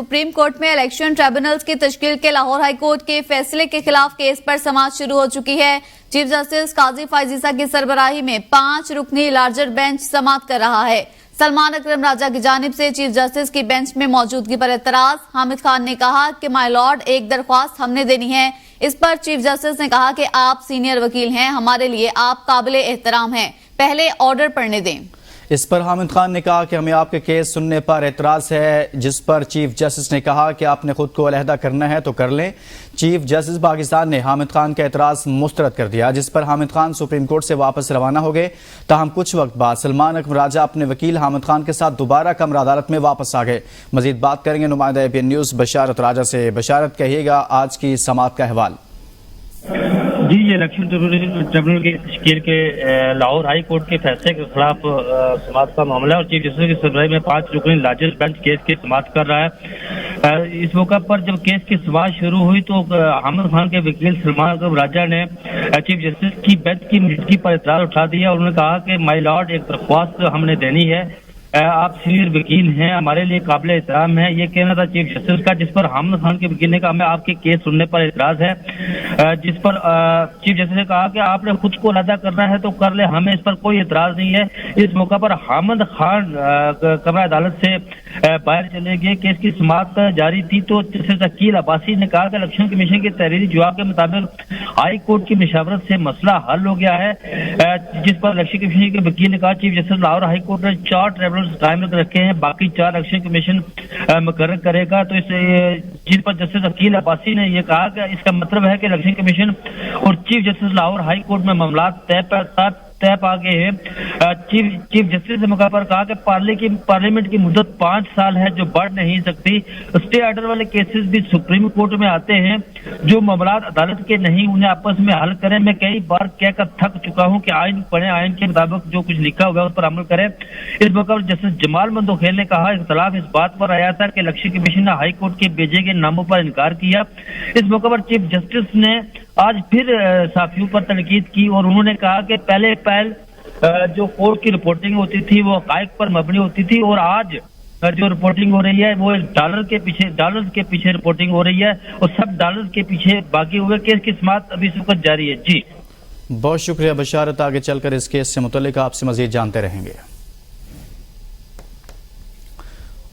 Supreme court में election tribunals की तश्कील के लाहौर हाई कोर्ट के फैसले के खिलाफ केस पर समाअत शुरू हो चुकी है। चीफ जस्टिस काजी फायजीसा की सरबराही में 5 रुकनी लार्जर बेंच समाअत कर रहा है। सलमान अकरम राजा की जानिब से चीफ जस्टिस की बेंच में मौजूदगी पर एतराज। हामिद खान ने कहा कि माय लॉर्ड, एक दरख्वास्त हमने देनी है। इस पर चीफ जस्टिस ने कहा कि आप सीनियर वकील हैं, हमारे लिए आप काबिले एहतराम हैं, पहले ऑर्डर पढ़ने दें। इस पर हामिद खान ने कहा कि हमें आपके केस सुनने पर एतराज है, जिस पर चीफ जस्टिस ने कहा कि आपने खुद को अलहदा करना है तो कर लें। चीफ जस्टिस पाकिस्तान ने हामिद खान का एतराज मुस्तरद कर दिया, जिस पर हामिद खान सुप्रीम कोर्ट से वापस रवाना हो गए। ताहम कुछ वक्त बाद सलमान अकरम राजा अपने वकील हामिद खान के साथ दोबारा कमरा अदालत में वापस आ गए। मजीद बात करेंगे नुमाइंदा ABN न्यूज़ बशारत राजा से। बशारत, कहिएगा आज की समाअत का अहवाल। जी, ये इलेक्शन ट्रिब्यूनल की तश्कील के लाहौर हाई कोर्ट के फैसले के खिलाफ समाअत का मामला है और चीफ जस्टिस की सरबराही में 5 रुकनी लार्जेस्ट बेंच केस की समाअत कर रहा है। इस मौका पर जब केस की समाअत शुरू हुई तो हामिद खान के वकील सलमान अकरम राजा ने चीफ जस्टिस की बेंच की मौजूदगी पर एतराज उठा दिया। उन्होंने कहा कि माय लॉर्ड, एक दरख्वास्त हमने देनी है, आप सीनियर वकील हैं, हमारे लिए काबिल एहतराम है, ये कहना था चीफ जस्टिस का। जिस पर हामिद खान के वकील ने कहा हमें आपके केस सुनने पर एतराज है। जिस पर चीफ जस्टिस ने कहा कि आपने खुद को अलहदा करना है तो कर ले, हमें इस पर कोई एतराज नहीं है। इस मौका पर हामिद खान कमरा अदालत से बाहर चले गए। केस की समाअत जारी थी तो जस्टिस अकील अब्बासी ने कहा कि इलेक्शन कमीशन के तहरीरी जवाब के मुताबिक हाई कोर्ट की मशावरत से मसला हल हो गया है। जिस पर इलेक्शन कमीशन के वकील ने कहा chief justice Lahore high court ने 4 ट्रिब्यूनल कायम रखे हैं, बाकी 4 इलेक्शन कमीशन मुकर्रर करेगा। तो जिस पर जस्टिस अकील अब्बासी ने यह कहा कि इसका मतलब है कि इलेक्शन कमीशन और chief justice Lahore high court में मामला तय पा गए हैं। चीफ जस्टिस ने मौका पर कहा कि पार्लियामेंट की मुद्दत 5 साल है जो बढ़ नहीं सकती। स्टे ऑर्डर वाले केसेस भी सुप्रीम कोर्ट में आते हैं, जो मामला अदालत के नहीं उन्हें आपस में हल करें। मैं कई बार कहकर थक चुका हूं कि आइन पढ़े, आइन के मुताबिक जो कुछ लिखा हुआ है उस पर अमल करें। इस मौका पर जस्टिस जमाल मंदोखेल ने कहा इख्तलाफ इस बात पर आया था कि इलेक्शन कमीशन ने हाई कोर्ट के भेजे गए नामों पर इनकार किया। इस मौका पर चीफ जस्टिस ने आज फिर साफियों पर तनकीद की और उन्होंने कहा कि पहले जो कोर्ट की रिपोर्टिंग होती थी वो हक़ाइक़ पर मबनी होती थी और आज जो रिपोर्टिंग हो रही है वो डॉलर के पीछे रिपोर्टिंग हो रही है और सब डॉलर के पीछे बाकी हुए। केस की समाअत अभी इस वक्त जारी है। जी, बहुत शुक्रिया बशारत। आगे चलकर इस केस से मुतल्लिक आपसे मजीद जानते रहेंगे।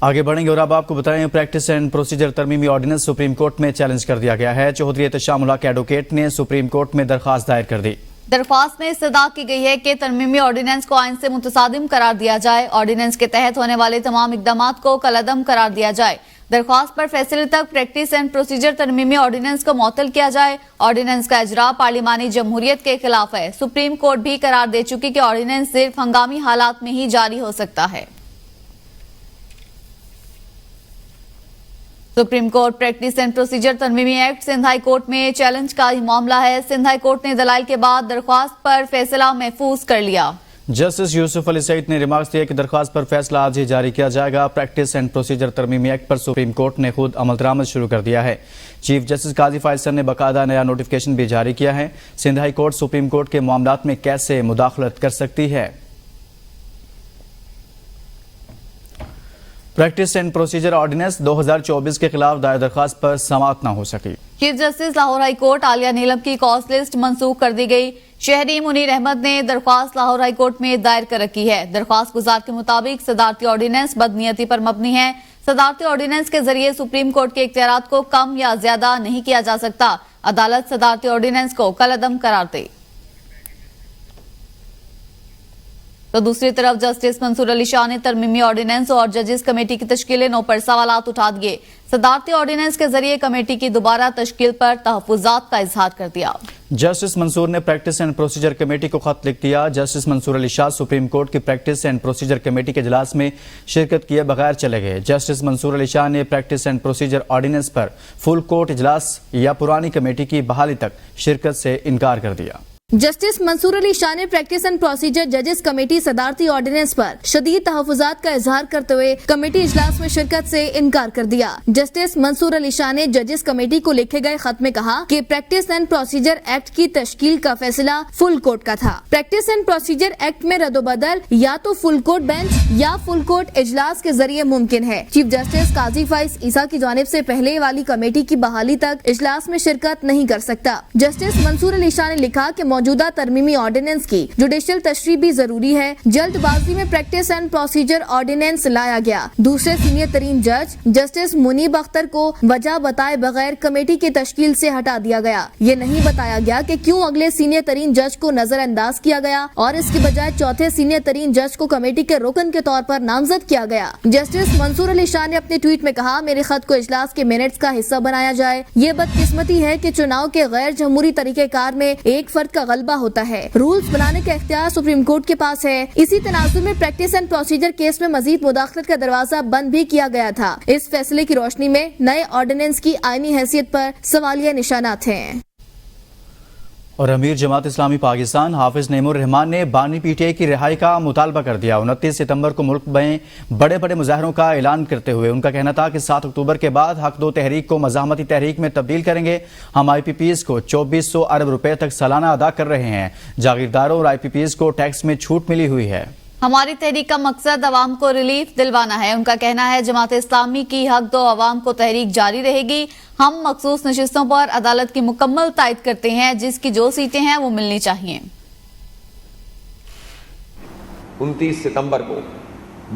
आगे बढ़ेंगे और अब आपको बताएं, प्रैक्टिस एंड प्रोसीजर तरमीमी ऑर्डिनेंस सुप्रीम कोर्ट में चैलेंज कर दिया गया है। चौधरी एहतशाम उल हक एडवोकेट ने सुप्रीम कोर्ट में दरख्वास्त दायर कर दी। दरख्वास्त में इस्तदा की गई है कि तरमीमी ऑर्डिनेंस को आइन से मुतसादिम करार दिया जाए। ऑर्डिनेंस के तहत होने वाले तमाम इकदामात को कलअदम करार दिया जाए। दरख्वास्त पर फैसले तक प्रैक्टिस एंड प्रोसीजर तरमीमी ऑर्डिनेंस को मुअत्तल किया जाए। ऑर्डिनेंस का इजरा पार्लिमानी जमहूरियत के खिलाफ है। सुप्रीम कोर्ट भी करार दे चुकी कि ऑर्डिनेंस सिर्फ हंगामी हालात में ही जारी हो सकता है। Supreme court practice and procedure तरमीमी एक्ट सिंध हाई कोर्ट में चैलेंज का ही मामला है। सिंध हाई कोर्ट ने दलाइल के बाद दरख्वास्त पर फैसला महफूज कर लिया। जस्टिस यूसुफ अली सईद ने रिमार्क्स दिए कि दरख्वास्त पर फैसला आज ही जारी किया जाएगा। प्रैक्टिस एंड प्रोसीजर तरमीमी एक्ट पर सुप्रीम कोर्ट ने खुद अमल दरामद शुरू कर दिया है। चीफ जस्टिस काजी फायजीसा ने बाकायदा नया नोटिफिकेशन भी जारी किया है। Sindh high court supreme court के मामलात में कैसे मुदाखलत कर सकती है। प्रैक्टिस एंड प्रोसीजर ऑर्डिनेंस 2024 के खिलाफ दायर दरख्वास्त पर समाअत न हो सकी। Chief justice Lahore high court Aalia Neelam की कॉज लिस्ट मंसूख कर दी गई। शहरी मुनीर अहमद ने दरख्वास्त लाहौर हाई कोर्ट में दायर कर रखी है। दरख्वास्त गुजार के मुताबिक सदारती ऑर्डिनेंस बदनीयती पर मबनी है। सदारती ऑर्डिनेंस के जरिए सुप्रीम कोर्ट के इख्तियारात को कम या ज्यादा नहीं किया जा सकता। अदालत सदारती ऑर्डिनेंस को कलअदम करार दे। तो दूसरी तरफ जस्टिस मंसूर अली शाह ने तरमीमी ऑर्डिनेंस और जजेस कमेटी की तश्कील 9 पर सवालात उठा दिए। सदारती ऑर्डिनेंस के जरिए कमेटी की दोबारा तश्कील पर तहफ़्फ़ुज़ात का इजहार कर दिया। जस्टिस मंसूर ने प्रैक्टिस एंड प्रोसीजर कमेटी को खत लिख दिया। Justice Mansoor Ali Shah supreme court की प्रैक्टिस एंड प्रोसीजर कमेटी के इजलास में शिरकत किए बगैर चले गए। जस्टिस मंसूर अली शाह ने प्रैक्टिस एंड प्रोसीजर ऑर्डिनेंस पर फुल कोर्ट इजलास या पुरानी कमेटी की बहाली तक शिरकत से इनकार कर दिया। जस्टिस मंसूर अली शाह ने प्रैक्टिस एंड प्रोसीजर जजेस कमेटी सदारती ऑर्डिनेंस पर शदीद तहफ़्फ़ुज़ात का इजहार करते हुए कमेटी इजलास में शिरकत से इनकार कर दिया। जस्टिस मंसूर अली शाह ने जजेस कमेटी को लिखे गए खत में कहा कि प्रैक्टिस एंड प्रोसीजर एक्ट की तश्कील का फैसला फुल कोर्ट का था। प्रैक्टिस एंड प्रोसीजर एक्ट में रद्दोबदल या तो फुल कोर्ट बेंच या फुल कोर्ट इजलास के जरिए मुमकिन है। चीफ जस्टिस काजी फाइज ईसा की जानिब से पहले वाली कमेटी की बहाली तक इजलास में शिरकत नहीं कर सकता। जस्टिस मंसूर अली शाह ने लिखा कि मौजूदा तरमीमी ऑर्डिनेंस की जुडिशियल तशरीह भी जरूरी है। जल्दबाजी में प्रैक्टिस एंड प्रोसीजर ऑर्डिनेंस लाया गया। दूसरे सीनियर तरीन जज जस्टिस मुनीब अख्तर को वजह बताए बगैर कमेटी की तश्कील से हटा दिया गया। ये नहीं बताया गया कि क्यों अगले सीनियर तरीन जज को नजरअंदाज किया गया और इसके बजाय चौथे सीनियर तरीन जज को कमेटी के रुकन के तौर पर नामजद किया गया। जस्टिस मंसूर अली शाह ने अपने ट्वीट में कहा, मेरे खत को इजलास के मिनट्स का हिस्सा बनाया जाए। ये बदकिस्मती है कि चुनाव के गैर जमहूरी तरीकेकार में एक फर्द का गलबा होता है। रूल्स बनाने का इख्तियार सुप्रीम कोर्ट के पास है। इसी तनाजुर में प्रैक्टिस एंड प्रोसीजर केस में मजीद मुदाखलत का दरवाजा बंद भी किया गया था। इस फैसले की रोशनी में नए ऑर्डिनेंस की आईनी हैसियत पर सवालिया निशानात हैं। और अमीर जमात इस्लामी पाकिस्तान हाफिज नईमुर रहमान ने बानी पीटीआई की रिहाई का मुतालबा कर दिया। 29 सितंबर को मुल्क में बड़े बड़े मुजाहरों का ऐलान करते हुए उनका कहना था कि 7 अक्टूबर के बाद हक दो तहरीक को मज़ाहमती तहरीक में तब्दील करेंगे। हम IPPs को 2400 अरब रुपए तक सालाना अदा कर रहे हैं। जागीरदारों और IPPs को टैक्स में छूट मिली हुई है। हमारी तहरीक का मकसद अवाम को रिलीफ दिलवाना है। उनका कहना है जमात इस्लामी की हक दो अवाम को तहरीक जारी रहेगी। हम मखसूस नशिस्तों पर अदालत की मुकम्मल तायद करते हैं। जिसकी जो सीटें हैं वो मिलनी चाहिए। 29 सितंबर को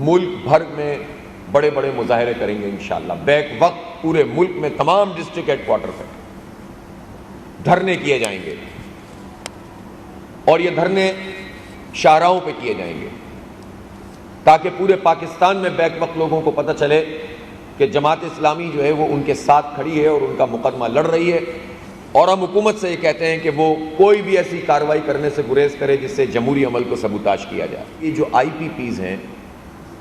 मुल्क भर में बड़े बड़े मुजाहरे करेंगे इंशाअल्लाह। बैक वक्त पूरे मुल्क में तमाम डिस्ट्रिक्ट हेडक्वार्टर पर धरने किए जाएंगे और ये धरने शाहराहों पे किए जाएंगे ताकि पूरे पाकिस्तान में बैक वक्त लोगों को पता चले कि जमात इस्लामी जो है वो उनके साथ खड़ी है और उनका मुकदमा लड़ रही है। और हम हुकूमत से ये कहते हैं कि वो कोई भी ऐसी कार्रवाई करने से गुरेज करे जिससे जमहूरी अमल को सबूताश किया जाए। ये जो IPPs हैं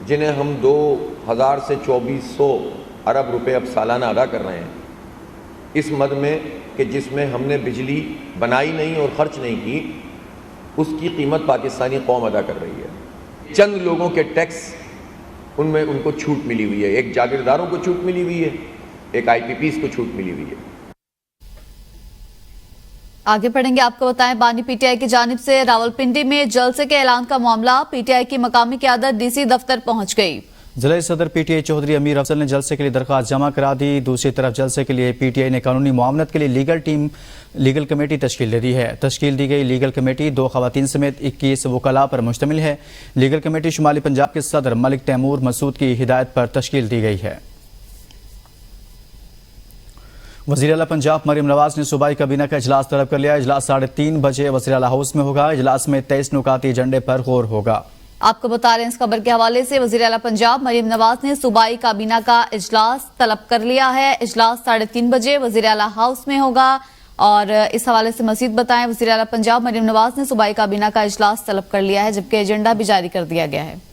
जिन्हें हम 2000 से 2400 अरब रुपए अब सालाना अदा कर रहे हैं, इस मद में कि जिसमें हमने बिजली बनाई नहीं और ख़र्च नहीं की, उसकी कीमत पाकिस्तानी कौम अदा कर रही है। चंद लोगों के टैक्स उनमें उनको छूट मिली हुई है। एक जागीरदारों को छूट मिली हुई है, एक IPPs को छूट मिली हुई है। आगे पढ़ेंगे। आपको बताएं बानी पीटीआई की जानिब से रावलपिंडी में जलसे के ऐलान का मामला। पीटीआई की मकामी क़यादत DC दफ्तर पहुंच गई। जिला सदर PTI चौधरी अमीर अफजल ने जलसे के लिए दरख्वास्त जमा करा दी। दूसरी तरफ जलसे के लिए PTI ने कानूनी मुआवनत के लिए लीगल कमेटी तश्कील दे दी है। तश्कील दी गई लीगल कमेटी 2 खवातीन समेत 21 वकला पर मुश्तमिल है। लीगल कमेटी शुमाली पंजाब के सदर मलिक तैमूर मसूद की हिदायत पर तश्कील दी गई है। वज़ीर आला पंजाब मरियम नवाज ने सूबाई काबीना का इजलास तलब कर लिया। इजलास 3:30 बजे वज़ीर आला हाउस में होगा। इजलास में 23 नुकाती एजेंडे पर गौर होगा। आपको बता रहे हैं इस खबर के हवाले से वज़ीर आला पंजाब मरियम नवाज ने सूबाई काबीना का इजलास तलब कर लिया है। इजलास 3:30 बजे वज़ीर आला हाउस में होगा। और इस हवाले से मज़ीद बताएं, वज़ीर आला पंजाब मरियम नवाज ने सूबाई काबीना का इजलास तलब कर लिया है, जबकि एजेंडा भी जारी कर दिया गया है।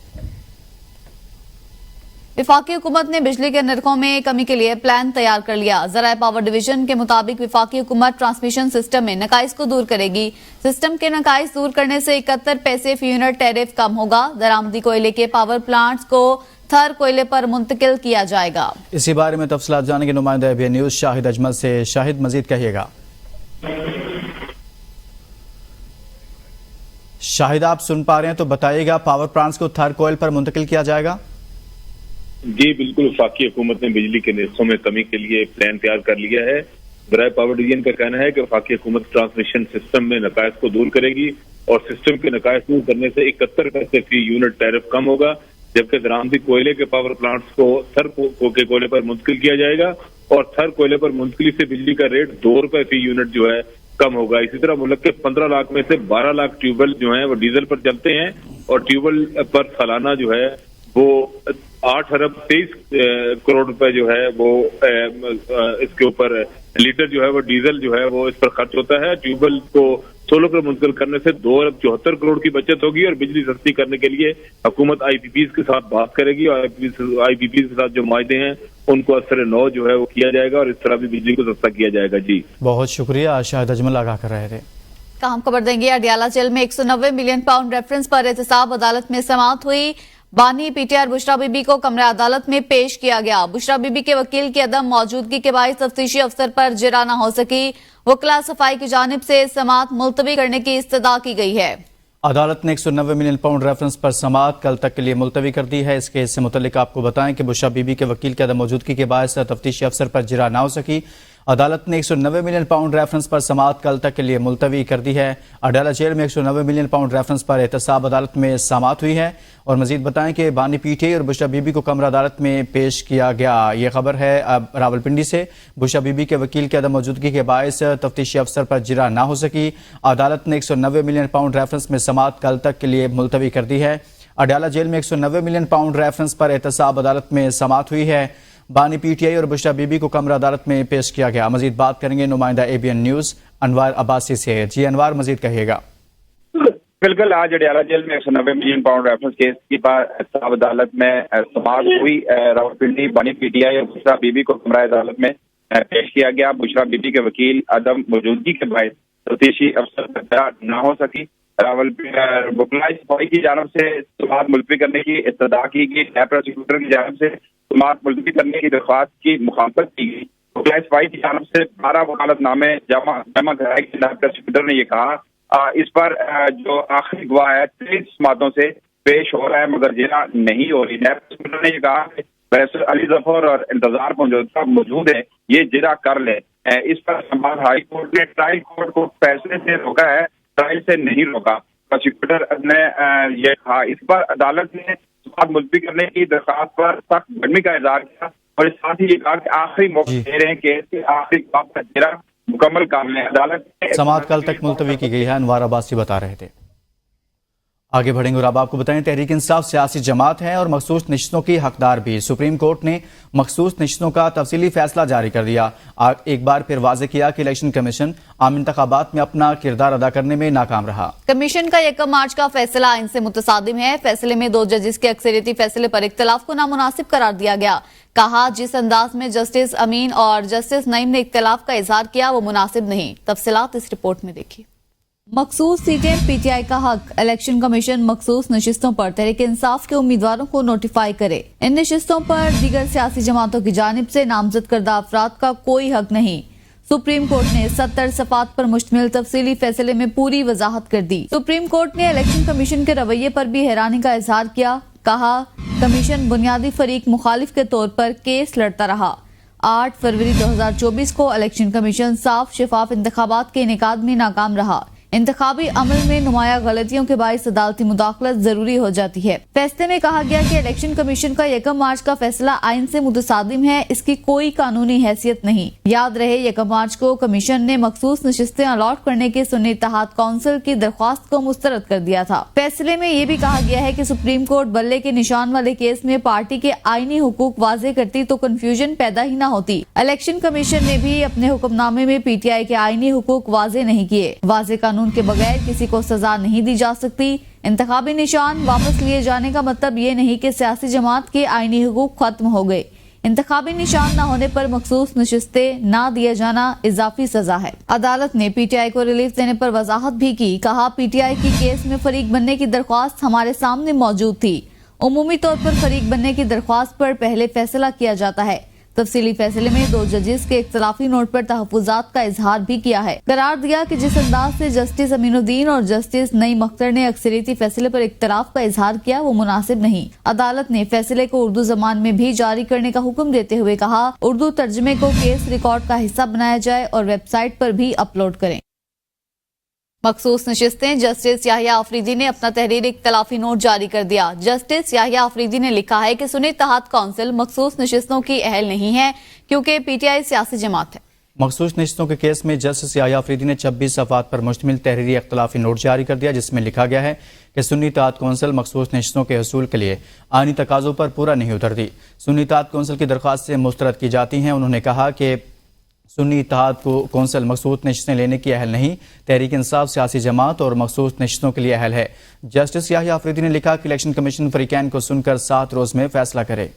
विफाकी हुकूमत ने बिजली के नरखों में कमी के लिए प्लान तैयार कर लिया। ज़राए पावर डिवीजन के मुताबिक विफाकी हुकूमत ट्रांसमिशन सिस्टम में नकाइस को दूर करेगी। सिस्टम के नकाइस दूर करने से 71 पैसे फी यूनिट टैरिफ कम होगा। दरामदी कोयले के पावर प्लांट्स को थर कोयले पर मुंतकिल किया जाएगा। इसी बारे में तफसीलात जानेंगे नुमाइंदा ABN न्यूज शाहिद अजमल से। शाहिद, मजीद कहिएगा। शाहिद, आप सुन पा रहे हैं तो बताइएगा, पावर प्लांट्स को थर कोयल पर मुंतकिल किया जाएगा? जी बिल्कुल, वफाकी हुकूमत ने बिजली के निर्खों में कमी के लिए प्लान तैयार कर लिया है। ज़राए पावर डिवीजन का कहना है कि वफाकी हुकूमत ट्रांसमिशन सिस्टम में नकाइस को दूर करेगी और सिस्टम के नकाइस दूर करने से 71 पैसे फी यूनिट टैरिफ कम होगा, जबकि दरामदी कोयले के पावर प्लांट्स को थर के कोयले पर मुंतकिल किया जाएगा और थर कोयले पर मुंतकिली से बिजली का रेट 2 रुपए फी यूनिट जो है कम होगा। इसी तरह मुल्क के 15 लाख में से 12 लाख ट्यूबवेल जो है वो डीजल पर चलते हैं और ट्यूबवेल पर सालाना जो है वो 8 अरब 23 करोड़ रुपए जो है वो इसके ऊपर लीटर जो है वो डीजल जो है वो इस पर खर्च होता है। ट्यूबवेल को सोलर पर मुंतकिल करने से 2 अरब 74 करोड़ की बचत होगी और बिजली सस्ती करने के लिए हुकूमत IPPs के साथ बात करेगी और IPPs के साथ जो मुआहदे हैं उनको असर नौ जो है वो किया जाएगा और इस तरह भी बिजली को सस्ता किया जाएगा। जी बहुत शुक्रिया, शाहिद अजमल आगाह कर रहे थे। अहम खबर देंगे। अडियाला जेल में 190 मिलियन पाउंड रेफरेंस पर एहतसाब अदालत में समाअत हुई। बानी पीटीआर बुशरा बीबी को कमरा अदालत में पेश किया गया। बुशरा बीबी के वकील की अदम मौजूदगी के बायस तफ्तीशी अफसर पर जिरा न हो सकी। वकला सफाई की जानिब से समाअत मुलतवी करने की इस्तदा की गई है। अदालत ने 190 मिलियन पाउंड रेफरेंस पर समाअत कल तक के लिए मुलतवी कर दी है। इस केस से मुतल्लिक आपको बताएं कि बुशरा बीबी के वकील की अदम मौजूदगी के बायस तफ्तीशी अफसर पर जिरा न हो सकी। अदालत ने 190 मिलियन पाउंड रेफरेंस पर समाअत कल तक के लिए मुलतवी कर दी है। अडियाला जेल में 190 मिलियन पाउंड रेफरेंस पर एहतसाब अदालत में समाअत हुई है। और मजीद बताएं कि बानी पीटीआई और बुशरा बीबी को कमरा अदालत में पेश किया गया। ये खबर है अब रावलपिंडी से। बुशरा बीबी के वकील की अदम मौजूदगी के बायस तफ्तीशी अफसर पर जिरा ना हो सकी। अदालत ने 190 मिलियन पाउंड रेफरेंस में समाअत कल तक के लिए मुलतवी कर दी है। अडियाला जेल में 190 मिलियन पाउंड रेफरेंस पर एहतसाब अदालत में समाअत हुई है। बानी पीटीआई और बुशरा बीबी को कमरा अदालत में पेश किया गया। मजीद बात करेंगे नुमाइंदा एबीएन न्यूज अनवार अब्बासी से। जी अनवार, मजीद कहिएगा। बिल्कुल, आज अडियाला जेल में 190 मिलियन पाउंड रेफरेंस केस की एहतसाब अदालत में समाअत हुई। रावलपिंडी बानी पीटीआई और बुशरा बीबी को कमरा अदालत में पेश किया गया। बुशरा बीबी के वकील अदम मौजूदगी के बायस तफ्तीशी अफसर पर न हो सकी। वकला सफाई की जानिब से समाअत मुलतवी करने की इस्तदा की गई। नायब प्रोसिक्यूटर की जानिब से समाअत मुलतवी करने की दरख्वास्त की मुखालफत की गई। वकला सफाई की जानिब से 12 वकालतनामे जमा कराए गए। नायब प्रोसिक्यूटर ने यह कहा इस पर जो आखिरी गवाह है 23 समातों से पेश हो रहा है मगर जिरा नहीं हो रही। नायब प्रोसिक्यूटर ने यह कहा कि बैरिस्टर अली जफर और इंतजार मौजूद है, ये जिरा कर ले। इस पर इस्लामाबाद हाई कोर्ट ने ट्रायल कोर्ट को फैसले से रोका है, ट्रायल से नहीं रोका। प्रोसिक्यूटर ने यह कहा। इस पर अदालत ने समाअत मुलतवी करने की दरख्वास्त पर सख्त बदमी का इजहार किया और साथ ही ये कहा कि आखिरी मौका दे रहे हैं केस के आखिरी का जिरा मुकम्मल कर लें। अदालत ने समाअत कल तक मुलतवी की गई है। अनवार अब्बासी बता रहे थे। आगे बढ़ेंगे और अब आपको बताएं, तहरीक इंसाफ सियासी जमात है और मखसूस नशिस्तों की हकदार भी। सुप्रीम कोर्ट ने मखसूस नशिस्तों का तफसीली फैसला जारी कर दिया। एक बार फिर वाज़ेह किया कि इलेक्शन कमीशन आम इंतखाबात में अपना किरदार अदा करने में नाकाम रहा। कमीशन का 1 मार्च का फैसला आइन से मुतसादिम है। फैसले में 2 जजेस के अक्सरियती फैसले पर इख्तिलाफ को नामुनासिब करार दिया गया। कहा जिस अंदाज में जस्टिस अमीन और जस्टिस नईम ने इख्तिलाफ का इजहार किया वो मुनासिब नहीं। तफसीलात इस रिपोर्ट में देखिए। मखसूस सीटें पीटीआई का हक। इलेक्शन कमीशन मखसूस नशिस्तों पर तहरीक इंसाफ के उम्मीदवारों को नोटिफाई करे। इन नशिस्तों पर दीगर सियासी जमातों की जानिब से नामजद करदा अफराद का कोई हक नहीं। सुप्रीम कोर्ट ने 70 सफ़ात पर मुश्तमिल तफसीली फैसले में पूरी वजाहत कर दी। सुप्रीम कोर्ट ने इलेक्शन कमीशन के रवैये पर भी हैरानी का इजहार किया। कहा कमीशन बुनियादी फरीक मुखालिफ के तौर पर केस लड़ता रहा। 8 फरवरी 2024 को इलेक्शन कमीशन साफ शफाफ इंतखाबात के इनेकाद में नाकाम रहा। इंतखाबी अमल में नुमाया गलतियों के बायस अदालती मुदाखलत जरूरी हो जाती है। फैसले में कहा गया कि इलेक्शन कमीशन का 1 मार्च का फैसला आइन से मुतसादिम है, इसकी कोई कानूनी हैसियत नहीं। याद रहे 1 मार्च को कमीशन ने मखसूस नशिस्तें अलॉट करने के सुन्नी इत्तेहाद काउंसिल की दरख्वास्त को मुस्तरद कर दिया था। फैसले में ये भी कहा गया है कि सुप्रीम कोर्ट बल्ले के निशान वाले केस में पार्टी के आईनी हुकूक वाजे करती तो कंफ्यूजन पैदा ही न होती। इलेक्शन कमीशन ने भी अपने हुक्मनामे में पीटीआई के आईनी हुकूक वाजे नहीं किए। वाजे कानून के बगैर किसी को सजा नहीं दी जा सकती। इंतखाबी निशान वापस लिए जाने का मतलब ये नहीं कि सियासी जमात के आईनी हुकूक खत्म हो गए। इंतखाबी निशान न होने पर मखसूस नशिस्तें ना दिए जाना इजाफी सजा है। अदालत ने पीटीआई को रिलीफ देने पर वजाहत भी की। कहा पीटीआई की केस में फरीक बनने की दरख्वास्त हमारे सामने मौजूद थी। उमूमी तौर पर फरीक बनने की दरख्वास्त पर पहले फैसला किया जाता है। तफसीली फैसले में 2 जजेस के इख्तिलाफी नोट पर तहफुजात का इजहार भी किया है। करार दिया कि जिस अंदाज से जस्टिस अमीनुद्दीन और जस्टिस नईम अख्तर ने अक्सरियती फैसले पर इख्तिलाफ का इजहार किया वो मुनासिब नहीं। अदालत ने फैसले को उर्दू जबान में भी जारी करने का हुक्म देते हुए कहा उर्दू तर्जमे को केस रिकॉर्ड का हिस्सा बनाया जाए और वेबसाइट पर भी अपलोड करें। मखसूस नशिस्तें। जस्टिस याहिया अफरीदी ने अपना तहरीर इख्तिलाफी नोट जारी कर दिया। जस्टिस याहिया अफरीदी ने लिखा है कि सुन्नी इत्तेहाद काउंसिल मखसूस नशिस्तों की अहल नहीं है क्योंकि पीटीआई सियासी जमात है। मखसूस नशिस्तों के केस में जस्टिस याहिया अफरीदी ने 26 सफ़ात पर मुश्तमिल तहरीरी इख्तिलाफी नोट जारी कर दिया जिसमें लिखा गया है कि सुन्नी इत्तेहाद काउंसिल मखसूस नशिस्तों के हसूल के लिए आईनी तकाज़ों पर पूरा नहीं उतरती। सुन्नी इत्तेहाद काउंसिल की दरख्वास्त से मुस्तरद की जाती हैं। उन्होंने कहा कि सुन्नी इत्तेहाद को कौंसिल मखसूस नशिस्तें लेने की अहल नहीं, तहरीक इंसाफ सियासी जमात और मखसूस नशिस्तों के लिए अहल है। जस्टिस याहिया अफरीदी ने लिखा कि इलेक्शन कमीशन फरीकैन को सुनकर 7 रोज में फैसला करे।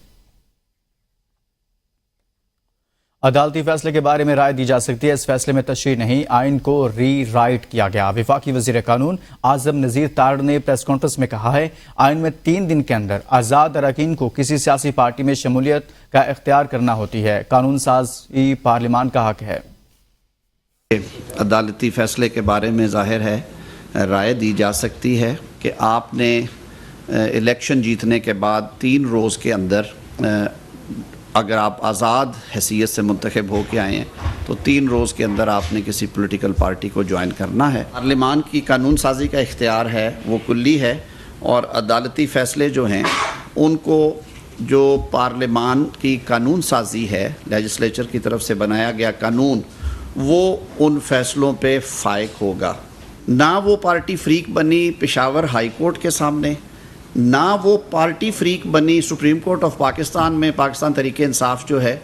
عدالتی فیصلے کے بارے میں رائے دی جا سکتی ہے، اس فیصلے میں تشریح نہیں، آئین کو ری رائٹ کیا گیا۔ وفاقی وزیر قانون اعظم نذیر تاڑ نے پریس کانفرنس میں کہا ہے آئین میں 3 دن کے اندر آزاد اراکین کو کسی سیاسی پارٹی میں شمولیت کا اختیار کرنا ہوتی ہے، قانون سازی پارلیمان کا حق ہے۔ عدالتی فیصلے کے بارے میں ظاہر ہے رائے دی جا سکتی ہے کہ آپ نے الیکشن جیتنے کے بعد 3 روز کے اندر اگر آپ آزاد حیثیت سے منتخب ہو کے آئے ہیں تو 3 روز کے اندر آپ نے کسی پولیٹیکل پارٹی کو جوائن کرنا ہے۔ پارلیمان کی قانون سازی کا اختیار ہے وہ کلی ہے، اور عدالتی فیصلے جو ہیں ان کو جو پارلیمان کی قانون سازی ہے، لیجسلیچر کی طرف سے بنایا گیا قانون، وہ ان فیصلوں پہ فائق ہوگا۔ نہ وہ پارٹی فریق بنی پشاور ہائی کورٹ کے سامنے، نہ وہ پارٹی فریق بنی سپریم کورٹ آف پاکستان میں پاکستان تحریک انصاف جو ہے،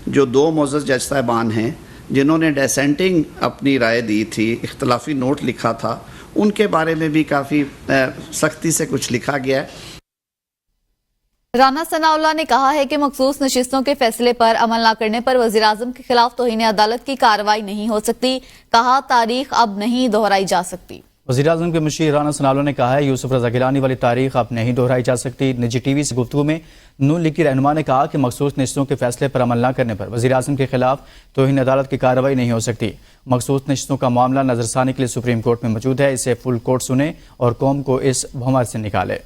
جو 2 معزز جج صاحبان ہیں جنہوں نے ڈیسینٹنگ اپنی رائے دی تھی، اختلافی نوٹ لکھا تھا، ان کے بارے میں بھی کافی سختی سے کچھ لکھا گیا ہے۔ رانا ثناء اللہ نے کہا ہے کہ مخصوص نشستوں کے فیصلے پر عمل نہ کرنے پر وزیراعظم کے خلاف توہین عدالت کی کارروائی نہیں ہو سکتی، کہا تاریخ اب نہیں دہرائی جا سکتی۔ وزیراعظم کے مشیر رانا ثناء اللہ نے کہا ہے یوسف رضا گیلانی والی تاریخ اب نہیں دہرائی جا سکتی۔ نجی ٹی وی سے گفتگو میں نون لیگ کی رہنما نے کہا کہ مخصوص نشستوں کے فیصلے پر عمل نہ کرنے پر وزیراعظم کے خلاف توہین عدالت کی کارروائی نہیں ہو سکتی۔ مخصوص نشستوں کا معاملہ نظر ثانی کے لیے سپریم کورٹ میں موجود ہے، اسے فل کورٹ سنے اور قوم کو اس بھنور سے نکالے۔